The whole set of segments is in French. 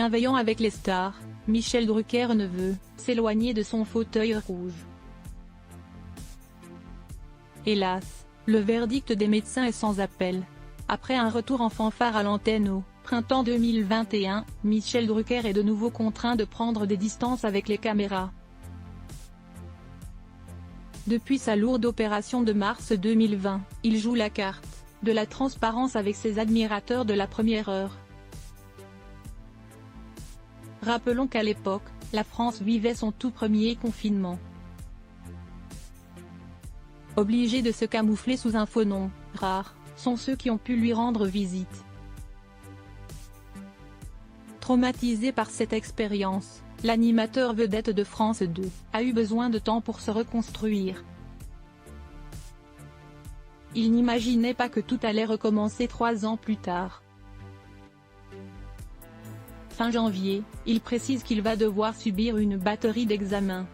Bienveillant avec les stars, Michel Drucker ne veut s'éloigner de son fauteuil rouge. Hélas, le verdict des médecins est sans appel. Après un retour en fanfare à l'antenne au printemps 2021, Michel Drucker est de nouveau contraint de prendre des distances avec les caméras. Depuis sa lourde opération de mars 2020, il joue la carte de la transparence avec ses admirateurs de la première heure. Rappelons qu'à l'époque, la France vivait son tout premier confinement. Obligé de se camoufler sous un faux nom, rares sont ceux qui ont pu lui rendre visite. Traumatisé par cette expérience, l'animateur vedette de France 2 a eu besoin de temps pour se reconstruire. Il n'imaginait pas que tout allait recommencer 3 ans plus tard. Fin janvier, il précise qu'il va devoir subir une batterie d'examens.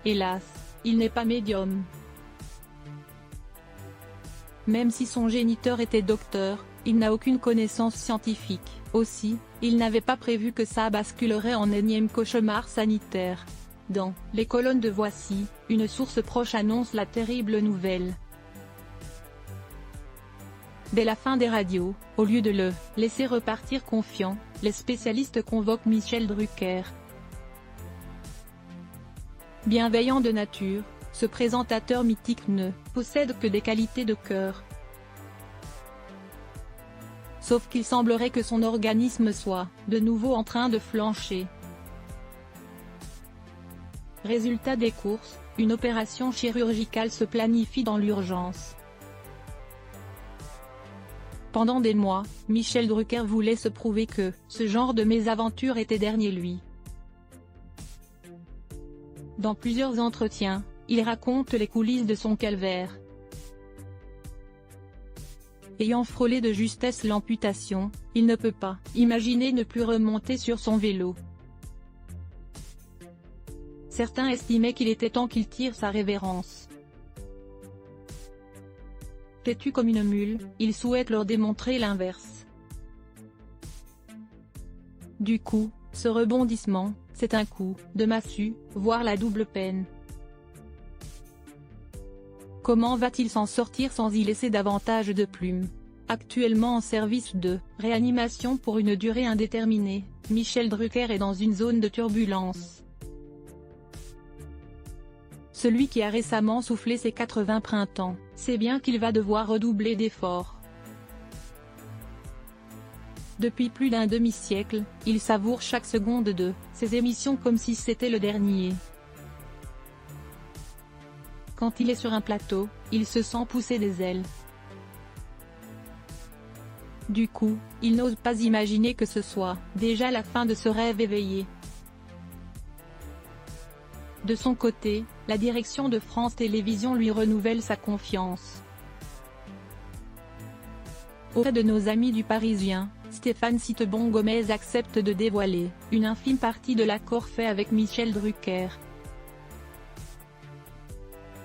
Hélas, il n'est pas médium. Même si son géniteur était docteur, il n'a aucune connaissance scientifique. Aussi, il n'avait pas prévu que ça basculerait en énième cauchemar sanitaire. Dans les colonnes de Voici, une source proche annonce la terrible nouvelle. Dès la fin des radios, au lieu de le laisser repartir confiant, les spécialistes convoquent Michel Drucker. Bienveillant de nature, ce présentateur mythique ne possède que des qualités de cœur. Sauf qu'il semblerait que son organisme soit de nouveau en train de flancher. Résultat des courses, une opération chirurgicale se planifie dans l'urgence. Pendant des mois, Michel Drucker voulait se prouver que ce genre de mésaventure était derrière lui. Dans plusieurs entretiens, il raconte les coulisses de son calvaire. Ayant frôlé de justesse l'amputation, il ne peut pas imaginer ne plus remonter sur son vélo. Certains estimaient qu'il était temps qu'il tire sa révérence. Têtu comme une mule, il souhaite leur démontrer l'inverse. Du coup, ce rebondissement, c'est un coup de massue, voire la double peine. Comment va-t-il s'en sortir sans y laisser davantage de plumes? Actuellement en service de réanimation pour une durée indéterminée, Michel Drucker est dans une zone de turbulence. Celui qui a récemment soufflé ses 80 printemps, sait bien qu'il va devoir redoubler d'efforts. Depuis plus d'un demi-siècle, il savoure chaque seconde de ses émissions comme si c'était le dernier. Quand il est sur un plateau, il se sent pousser des ailes. Du coup, il n'ose pas imaginer que ce soit déjà la fin de ce rêve éveillé. De son côté, la direction de France Télévisions lui renouvelle sa confiance. Auprès de nos amis du Parisien, Stéphane Citebon-Gomez accepte de dévoiler une infime partie de l'accord fait avec Michel Drucker.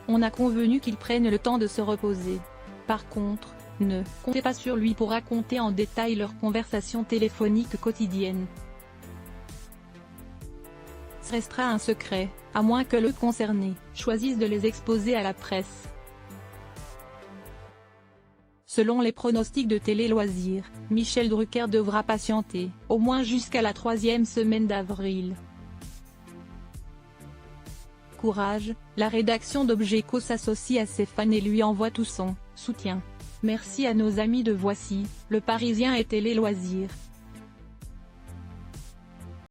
On a convenu qu'il prenne le temps de se reposer. Par contre, ne comptez pas sur lui pour raconter en détail leurs conversations téléphoniques quotidiennes. Ce restera un secret, à moins que le concerné choisisse de les exposer à la presse. Selon les pronostics de Télé Loisirs, Michel Drucker devra patienter, au moins jusqu'à la 3e semaine d'avril. Courage, la rédaction d'Obgeco s'associe à ses fans et lui envoie tout son soutien. Merci à nos amis de Voici, Le Parisien et Télé Loisirs.